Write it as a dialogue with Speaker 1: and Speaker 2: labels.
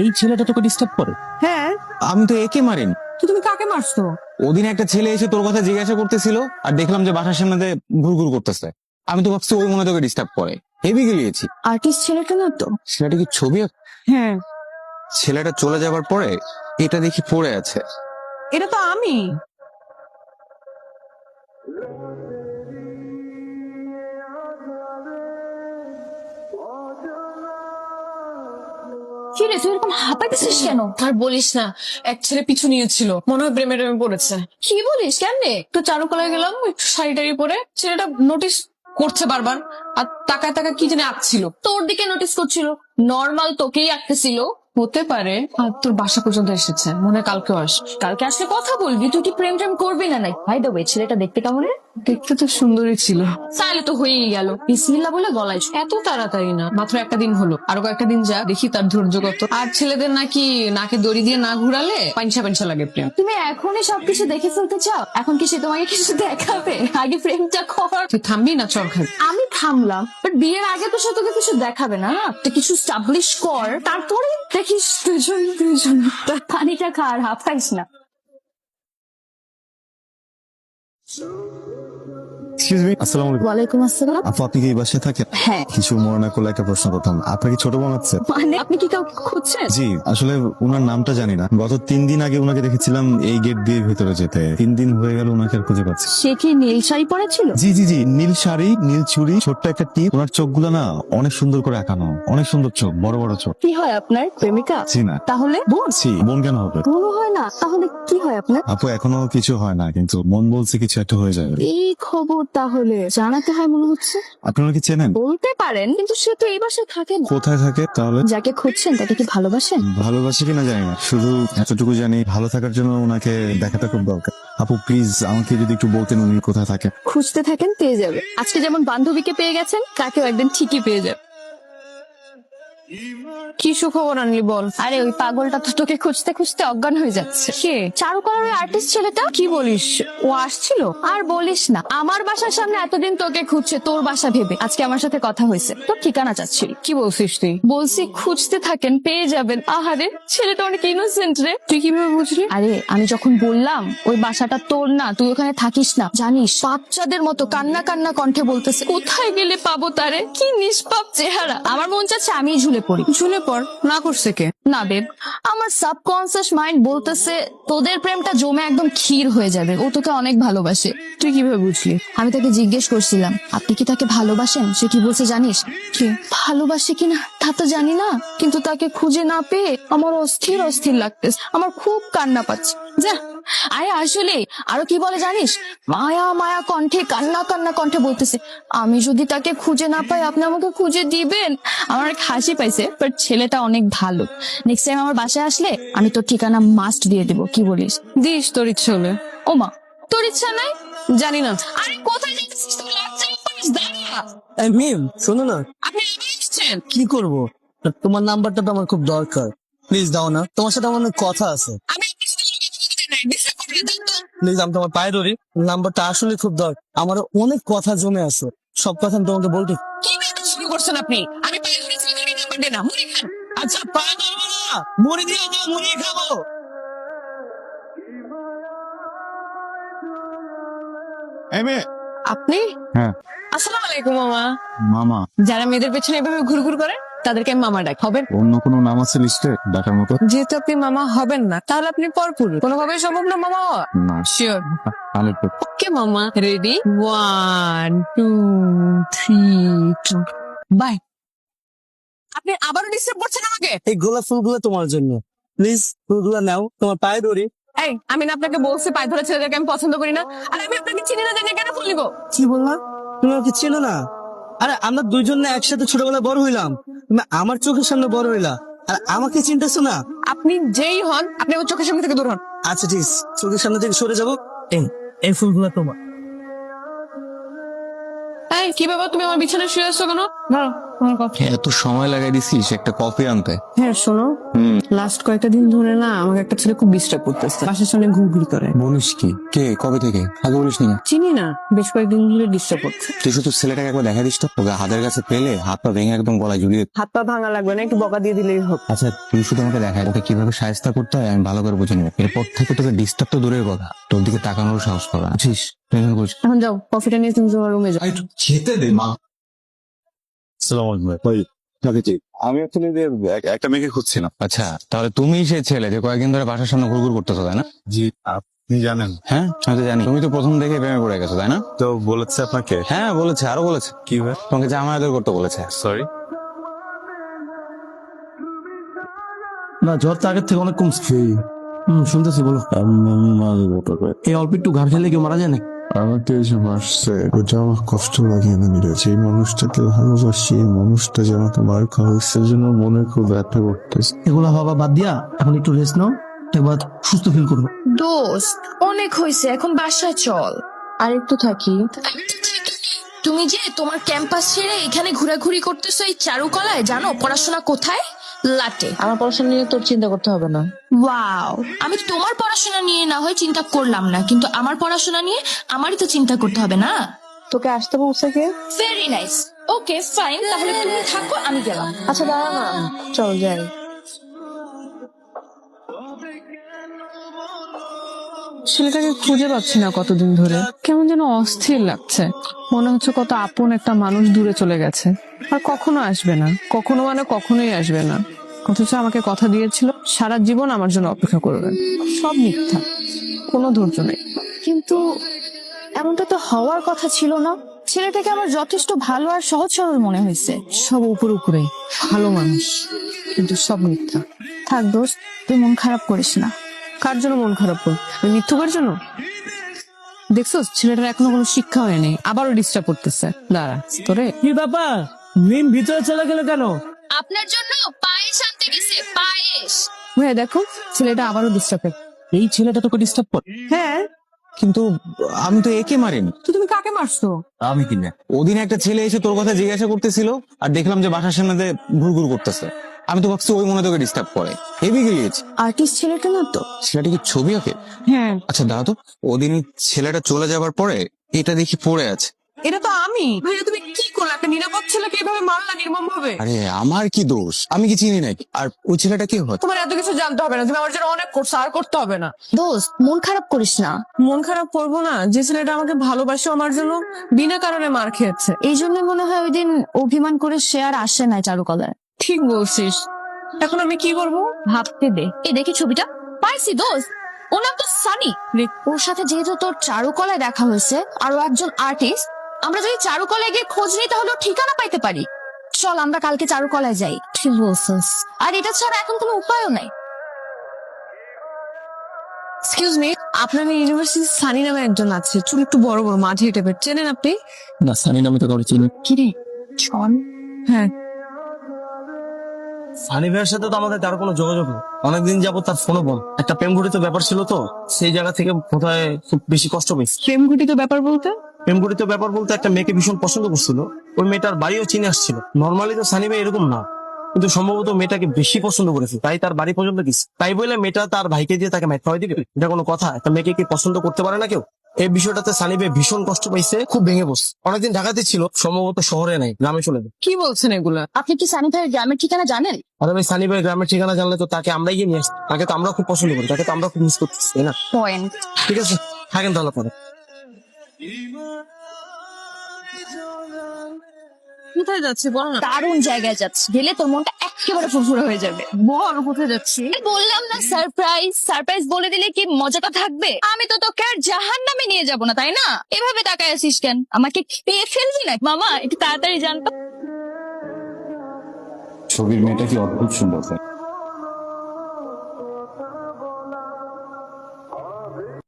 Speaker 1: এই ছেলেটা তোকে ডিস্টার্ব করে?
Speaker 2: হ্যাঁ,
Speaker 1: আমি তো একে মারিনি।
Speaker 2: তো তুমি কাকে মারছো?
Speaker 1: ওদিন একটা ছেলে এসে তোর কথা জিজ্ঞাসা করতেছিল আর দেখলাম যে বাসার সামনে ঘুরঘুর করতেছে। আমি তো ভাবছি ওই মনে হয় তোকে ডিস্টার্ব করে। হেভি গিলিয়েছি।
Speaker 2: আর্টিস্ট ছেলেটা না তো?
Speaker 1: ছেলেটা কি ছবি
Speaker 2: হ্যাঁ,
Speaker 1: ছেলেটা চলে যাবার পরে এটা দেখি পড়ে আছে।
Speaker 2: এটা তো আমি।
Speaker 3: কি রে তুই এরকম হাঁপাইতেছিস কেন?
Speaker 4: আর বলিস না, এক ছেলে পিছু নিয়েছিল, মনে হয় প্রেমে টেমে পড়েছে।
Speaker 3: কি বলিস কেমনে?
Speaker 4: একটু চারুকলায় গেলাম, একটু শাড়ি টাড়ি পরে ছেলেটা নোটিস করছে বারবার, আর তাকায় তাকায় কি জানি আঁকছিল।
Speaker 3: তোর দিকে নোটিস করছিল? নর্মাল তোকেই আঁকতেছিল।
Speaker 4: হতে পারে। আর তোর বাসা পর্যন্ত এসেছে, মনে হয় কালকেও আসবে।
Speaker 3: কালকে আসলে কথা বলবি, তুই কি প্রেম টেম করবি না? নাই ভাই দেবে ছেলেটা দেখতে কেমন রে?
Speaker 4: দেখতে তো সুন্দরই ছিল।
Speaker 3: তাহলে তো হয়েই গেল। বিসমিল্লাহ বলে গলায়
Speaker 4: এত তাড়াতাড়ি না, মাত্র একটা দিন হলো, আরো কয়েকটা দিন যা, দেখি তার ধৈর্য কত। আর ছেলেদের নাকি নাকে দড়ি দিয়ে না ঘুরালে পাঞ্চা পাঞ্চা লাগে প্রেম।
Speaker 3: তুমি এখনই সবকিছু দেখে ফেলতে চাও? এখন কি সে তোমাকে কিছু দেখাবে? আগে প্রেমটা কর।
Speaker 4: তুই থামবি না চর খাবি?
Speaker 3: আমি থামলাম, বাট বিয়ের আগে তো সে তোকে কিছু দেখাবে না। তুই কিছু স্টাবলিশ কর, তারপরে দেখিস দুজন পানিটা খা আর হাঁপাইস না।
Speaker 5: এক্সকিউজ মি, আসসালামু আলাইকুম।
Speaker 3: ওয়ালাইকুম আসসালাম।
Speaker 5: আপু, আপনি কি এই বাসায় থাকেন?
Speaker 3: হ্যাঁ।
Speaker 5: কিছু মনে না করলে একটা প্রশ্ন করতাম। আপনার কি ছোট বোন আছে?
Speaker 3: মানে আপনি কি কাউ খুঁজছেন?
Speaker 5: জি, আসলে ওনার নামটা জানি না। গত 3 দিন আগে ওনাকে দেখেছিলাম এই গেট দিয়ে ভেতরে যেতে। 3 দিন হয়ে গেল ওনাকে আর খুঁজে পাচ্ছি।
Speaker 3: সে কি নীল শাড়ি পরেছিল?
Speaker 5: জি জি জি, নীল শাড়ি, নীল চুড়ি, ছোট্ট একটা টিপ। ওনার চোখগুলো না অনেক সুন্দর করে আঁকানো, অনেক সুন্দর চোখ, বড় বড় চোখ।
Speaker 3: কি হয় আপনার? প্রেমিকা?
Speaker 5: জি না।
Speaker 3: তাহলে বোন?
Speaker 5: জি, বোন কেন হবে?
Speaker 3: কোনো হয় না, তাহলে কি হয় আপনার?
Speaker 5: আপু, এখনো কিছু হয় না, কিন্তু মন বলছে কিছু একটা হয়ে যাবে।
Speaker 3: এই খবর তাহলে জানাতে হয় মনে হচ্ছে।
Speaker 5: আপনি ওনাকে চেনেন?
Speaker 3: বলতে পারেন, কিন্তু সে তো এই বাসায় থাকে না।
Speaker 5: কোথায় থাকে তাহলে?
Speaker 3: যাকে খুঁজছেন তাকে কি ভালোবাসেন?
Speaker 5: ভালোবাসি কিনা জানি না, শুধু এতটুকু জানি ভালো থাকার জন্য ওনাকে দেখাটা খুব দরকার। আপু প্লিজ আমাকে যদি একটু বলতেন উনি কোথায় থাকে।
Speaker 3: খুঁজতে থাকেন, পেয়ে যাবে। আজকে যেমন বান্ধবীকে পেয়ে গেছেন, তাকেও একদিন ঠিকই পেয়ে যাবে।
Speaker 4: কি সুখবর আনলি বল?
Speaker 3: আরে ওই পাগলটা তো তোকে খুঁজতে খুঁজতে অজ্ঞান হয়ে যাচ্ছে।
Speaker 4: কে?
Speaker 3: চারুকলার ওই আর্টিস্ট ছেলেটা।
Speaker 4: কি বলিস? ও আসছিল?
Speaker 3: আর বলিস না, আমার বাসার সামনে এতদিন তোকে খুঁজছে তোর বাসা ভেবে। আজকে আমার সাথে কথা হয়েছে, তোর ঠিকানা চাচ্ছিল।
Speaker 4: কি বলছিস তুই?
Speaker 3: বলছি খুঁজতে থাকেন, পেয়ে যাবেন। আহারে ছেলেটা অনেক ইনোসেন্ট রে।
Speaker 4: তুই কিভাবে বুঝলি?
Speaker 3: আরে আমি যখন বললাম ওই বাসাটা তোর না, তুই ওখানে থাকিস না, জানিস বাচ্চাদের মতো কান্না কান্না কণ্ঠে বলতেছে, কোথায় গেলে পাবো তারে? কি নিষ্পাপ চেহারা। আমার মন চাচ্ছে আমি ঝুলে পড়ি।
Speaker 4: ঝুলে পড়। না করছে কে?
Speaker 3: না বেব, আমার সাবকনসিয়াস মাইন্ড বলতেছে তোদের প্রেমটা জমে একদম ক্ষীর হয়ে যাবে। ও তোকে অনেক ভালোবাসে।
Speaker 4: তুই কিভাবে বুঝলি?
Speaker 3: আমি তাকে জিজ্ঞেস করছিলাম আপনি কি তাকে ভালোবাসেন? সে কি বলছে জানিস?
Speaker 4: কি?
Speaker 3: ভালোবাসে কিনা তা তো জানি না, কিন্তু তাকে খুঁজে না পেয়ে আমার অস্থির অস্থির লাগতেছে। আমার খুব কান্না পাচ্ছে। যা, আরে আসলে আরো কি বলে জানিস? মায়া মায়া কণ্ঠে, কান্না কান্না কণ্ঠে বলতেছে, আমি যদি তাকে খুঁজে না পাই আপনি আমাকে খুঁজে দিবেন। আমার অনেক হাসি পাইছে, বাট ছেলেটা অনেক ভালো। নেক্সট টাইম আমার বাসায় আসলে আমি তোর ঠিকানা মাস্ট দিয়ে দেবো। কি বলিস?
Speaker 4: দিস তোর ইচ্ছে হলে।
Speaker 3: ও মা, তোর ইচ্ছা নাই?
Speaker 4: জানি না।
Speaker 3: আরে কোথায় যাচ্ছিস তুই? লজ্জা পাস? দাঁড়া।
Speaker 6: মিম, শোনো না।
Speaker 3: আপনি আবার এসেছেন?
Speaker 6: কি করব? তোমার নাম্বারটা তো আমার খুব দরকার। প্লিজ দাও না, তোমার সাথে আমার অনেক কথা আছে।
Speaker 3: আমি আপনার সাথে কোনো কথা বলতে নাই, বিশ্বাস করবেন তো?
Speaker 6: প্লিজ, আমি তোমার পায়ে ধরি। নাম্বারটা আসলে খুব দরকার, আমার অনেক কথা জমে আছে। সব কথা আমি তোমাকে বলতে।
Speaker 3: কি ব্যাপার শুরু করছেন আপনি? আমি পায়ে ধরেছি, ধরে নাম্বার দেন না, মুড়ি খান।
Speaker 6: আচ্ছা, পায়ে ধরবো না, মুড়ি দিয়ে দাও, মুড়ি খাবো।
Speaker 5: এই মেয়ে।
Speaker 4: আপনি?
Speaker 5: হ্যাঁ।
Speaker 4: আসসালামু আলাইকুম মামা।
Speaker 5: মামা?
Speaker 4: যারা মেয়েদের পেছনে এভাবে ঘুরঘুর করে তাদেরকে আমি মামা ডাক। হবেন?
Speaker 5: অন্য কোনো নাম আছে লিস্টে ডাকার মতো?
Speaker 4: যেহেতু আপনি মামা হবেন না, তাহলে আপনি পরপুরুষ। কোনোভাবে সম্ভব না মামা হওয়া?
Speaker 5: না।
Speaker 4: শিওর?
Speaker 5: 100%।
Speaker 4: ওকে মামা, রেডি? 1 2 3 বাই। আপনি আবারও ডিস্টার্ব করছেন আমাকে।
Speaker 6: এই গোলাপ ফুলগুলো তোমার জন্য, প্লিজ ফুলগুলো নাও, তোমার পায়ে ধরি।
Speaker 4: এই, আমি না আপনাকে বলছি পায়ে ধরা ছেলেদেরকে আমি পছন্দ করি না। আর আমি আপনাকে চিনি না, জানি কেন ফুল নিবো?
Speaker 6: কি বললাম? তুমি আমাকে চেনো না? আরে আমরা দুইজন না একসাথে ছোটবেলায় বড় হইলাম। তুমি আমার চোখের সামনে বড় হইলা, আর আমাকে চিনতেছো না?
Speaker 4: আপনি যেই হন, আপনি আমার চোখের সামনে থেকে দূর হন।
Speaker 6: আচ্ছা ঠিক আছে, চোখের সামনে থেকে সরে যাবো। এই ফুলগুলো তোমার।
Speaker 4: এই, এই কি ব্যাপার, তুমি আমার বিছানায় শুয়ে আসছো কেন? ধরো তোমার কফি।
Speaker 1: এত সময় লাগাই দিছিস একটা কফি আনতে?
Speaker 4: হ্যাঁ শোনো, লাস্ট কয়েকটা দিন ধরে না আমাকে একটা ছেলে খুব ডিস্টার্ব করতেছে, বাসার সামনে ঘুরঘুর করে।
Speaker 1: বলিস কি? কে? কবে থেকে? আগে বলিস নি?
Speaker 4: চিনি না, বেশ কয়েকদিন ধরে ডিস্টার্ব করছে।
Speaker 1: তুই শুধু ছেলেটাকে একবার দেখা দিস তো, ওকে হাতের কাছে পেলে হাত পা ভেঙে একদম গলায় ঝুলিয়ে।
Speaker 4: হাত পা ভাঙা লাগবে না, একটু বকা দিয়ে দিলেই হোক।
Speaker 1: আচ্ছা তুই শুধু আমাকে দেখায় ওকে কিভাবে সাহায্য করতে হয় আমি ভালো করে বুঝে নেবো। এরপর থেকে তোকে ডিস্টার্ব তো দূরের কথা, তোর দিকে তাকানোর সাহস পাবে না, বুঝছিস? টেনশন করিস না।
Speaker 4: এখন যাও, কফিটা নিয়ে তুমি তোমার রুমে যাও।
Speaker 1: খেতে দে মা।
Speaker 5: আমি অ্যাকচুয়ালি একটা মেয়েকে খুঁজছিলাম।
Speaker 1: আচ্ছা তাহলে তুমি সেই ছেলে যে কয়েকদিন ধরে বাসার সামনে ঘুরঘুর করতেছো, তাই না?
Speaker 5: জি, আপনি জানেন?
Speaker 1: হ্যাঁ আমি তো জানি। তুমি তো প্রথম দেখে প্রেমে পড়ে গেছো, তাই না?
Speaker 5: তো বলেছে আপনাকে?
Speaker 1: হ্যাঁ বলেছে, আরো বলেছে।
Speaker 5: কি ভাই?
Speaker 1: তোমাকে জামা আদর করতে বলেছে।
Speaker 5: সরি।
Speaker 6: না, জ্বর তো আগের থেকে অনেক কমছে। শুনতেছি, বলো। এই অল্প একটু ঘাড় খেলে কেউ মারা যায় না?
Speaker 5: আমাকে এসব আসছে, ওটা আমার কষ্ট লাগে না মিলে। যে মানুষটাকে ভালোবাসি, এই মানুষটা যে আমাকে মার খাওয়া হচ্ছে, জন্য মনে খুব ব্যথা করতেছে।
Speaker 6: এগুলা বাবা বাদ দিয়া এখন একটু রেস্ট নাও, একবার সুস্থ ফিল করবো।
Speaker 3: দোস্ত অনেক হয়েছে, এখন বাসায় চল।
Speaker 4: আর একটু থাকি।
Speaker 3: তুমি যে তোমার ক্যাম্পাস ছেড়ে এখানে ঘোরাঘুরি করতেছো এই চারুকলায়, জানো পড়াশোনা কোথায়? লাটে।
Speaker 4: আমার পড়াশোনা নিয়ে তোর চিন্তা করতে হবে না।
Speaker 3: ওয়াও, আমি তোমার পড়াশোনা নিয়ে না হয় চিন্তা করলাম না, কিন্তু আমার পড়াশোনা নিয়ে আমারই তো চিন্তা করতে হবে না?
Speaker 4: তোকে আসতে বলছে কে?
Speaker 3: ভেরি নাইস, ওকে ফাইন, তাহলে তুমি থাকো, আমি গেলাম।
Speaker 4: আচ্ছা দাঁড়া না, চল যাই। ছেলেটাকে খুঁজে পাচ্ছি না কতদিন ধরে, কেমন যেন অস্থির লাগছে। মনে হচ্ছে কত আপন একটা মানুষ দূরে চলে গেছে, আর কখনো আসবে না। কখনো মানে কখনোই আসবে না। অথচ আমাকে কথা দিয়েছিল সারা জীবন আমার জন্য অপেক্ষা করবেন। সব মিথ্যা, কোনো ধৈর্য নেই।
Speaker 3: কিন্তু এমনটা তো হওয়ার কথা ছিল না। ছেলেটাকে আমার যথেষ্ট ভালো আর সহজ সরল মনে হয়েছে।
Speaker 4: সব উপরে উপরে ভালো মানুষ, কিন্তু সব মিথ্যা।
Speaker 3: থাক দোস্ত, তুই মন খারাপ করিস না।
Speaker 4: কার জন্য মন খারাপ কর? ওই মিথ্যুকের জন্য? দেখছো ছেলেটার এখনো কোনো শিক্ষা হয়নি, আবারও ডিস্টার্ব করতেছে। দাঁড়া তোরে।
Speaker 6: কি ব্যাপার, মিম ভিতরে চলে গেল কেন?
Speaker 3: আপনার জন্য পায়েস আনতে গেছে, পায়েস।
Speaker 4: ভাইয়া দেখো, ছেলেটা আবারও ডিস্টার্ব করে।
Speaker 6: এই ছেলেটা তোকে ডিস্টার্ব করে?
Speaker 4: হ্যাঁ,
Speaker 1: কিন্তু আমি তো একে মারিনি।
Speaker 2: তো তুমি কাকে মারছো?
Speaker 1: আমি কিনা ওদিন একটা ছেলে এসে তোর কথা জিজ্ঞাসা করতেছিল আর দেখলাম যে বাসার সামনে দিয়ে ঘুরঘুর করতেছে। আমি তো ভাবছি ওই মনে তোকে ডিস্টার্ব করে। হেভি গিয়েছি।
Speaker 3: আর্টিস্ট ছেলেটা না তো?
Speaker 1: ছেলেটা কি ছবি আঁকে?
Speaker 2: হ্যাঁ,
Speaker 1: আচ্ছা দাঁড়া তো, ওদিন ছেলেটা চলে যাবার পরে এটা দেখি পড়ে আছে।
Speaker 2: এটা তো আমি। ভাইয়া তুমি কি করলে? একটা নিরাপদ ছেলেকে এভাবে মারলা নির্মম ভাবে?
Speaker 1: আরে আমার কি দোষ? আমি কি চিনি নাকি? আর ওই ছেলেটা কি হয়?
Speaker 2: তোমার এত কিছু জানতে হবে না, তুমি আমার জন্য অনেক করছো, আর করতে হবে না।
Speaker 3: দোস্ত মন খারাপ করিস না।
Speaker 4: মন খারাপ করবো না? যে ছেলেটা আমাকে ভালোবাসে আমার জন্য বিনা কারণে মার খেয়েছে।
Speaker 3: এই জন্য মনে হয় ওই দিন অভিমান করে সে আর আসে নাই চারুকলায়।
Speaker 4: ঠিক বলছিস। এখন আমি কি করব?
Speaker 3: ভাবতে দে। এই দেখি ছবিটা পাইছি দোস্ত, ওর নাম তো সানি। ওর সাথে যেহেতু তোর চারুকলায় দেখা হয়েছে, আরো একজন আর্টিস্ট, আমরা যদি চারুকলায় গিয়ে খোঁজ নিই তাহলে ওর ঠিকানা পাইতে পারি। চল আমরা কালকে চারুকলায় যাই। ঠিক বলছিস, আর এটা ছাড়া এখন কোনো উপায়ও নাই।
Speaker 4: এক্সকিউজ মি, আপনার ইউনিভার্সিটি সানি নামে একজন আছে, চুল একটু বড় বড়, মাঝে টাইপের, চেনেন আপনি?
Speaker 6: না, সানি নামে তো কাউকে চিনি।
Speaker 3: কিরে চল।
Speaker 4: হ্যাঁ,
Speaker 6: সানি ভাইয়ের সাথে তো আমাদের কারো কোনো যোগাযোগ নেই। অনেকদিন যাবত তার ফোনও বন্ধ। একটা প্রেম ঘটিত ব্যাপার ছিল তো, সেই জায়গা থেকে বোধহয় খুব বেশি কষ্ট পেয়েছি।
Speaker 4: প্রেম ঘটিত ব্যাপার বলতে?
Speaker 6: প্রেম ঘটিত ব্যাপার বলতে একটা মেয়েকে ভীষণ পছন্দ করছিল, ওই মেয়েটার বাড়িও চিনে আসছিল। নর্মালি তো সানি ভাই এরকম না, কিন্তু সম্ভবত মেয়েটাকে বেশি পছন্দ করেছে, তাই তার বাড়ি পর্যন্ত গেছে। তাই বলে মেয়েটা তার ভাইকে দিয়ে তাকে মাইর খাওয়াই দিবে? এটা কোনো কথা? একটা মেয়েকে কি পছন্দ করতে পারে না কেউ? এই বিষয়টাতে সানি ভাই ভীষণ কষ্ট পাইছে, খুব ভেঙে বসছে। অনেকদিন ঢাকাতে ছিল, সম্ভবত শহরে নাই, গ্রামে চলে যায়।
Speaker 4: কি বলছেন এগুলা?
Speaker 3: আপনি কি সানি ভাইয়ের গ্রামের ঠিকানা জানেন?
Speaker 6: আরে ভাই, সানি ভাই গ্রামের ঠিকানা জানলে তো তাকে আমরাই গিয়ে নিয়ে আসতাম। তাকে তো আমরা খুব পছন্দ করি, তাকে তো আমরা খুব মিস করতেছি, তাই না?
Speaker 3: পয়েন্ট।
Speaker 6: ঠিক আছে, থাকেন তাহলে পরে।
Speaker 4: কোথায় যাচ্ছে বল না।
Speaker 3: দারুণ জায়গায় যাচ্ছি, গেলে তোর মনটা একেবারে ফুরফুরে হয়ে যাবে।
Speaker 4: বল কোথায় যাচ্ছি?
Speaker 3: বললাম না সারপ্রাইজ। সারপ্রাইজ বলে দিলে কি মজাটা থাকবে? আমি তো তোকে আর জাহান্নামে নিয়ে যাব না, তাই না? এভাবে তাকায় আছিস কেন? আমাকে পেয়ে ফেলবি না? মামা একটু তাড়াতাড়ি জানতো।
Speaker 1: ছবির মেয়েটা কি অদ্ভুত সুন্দর।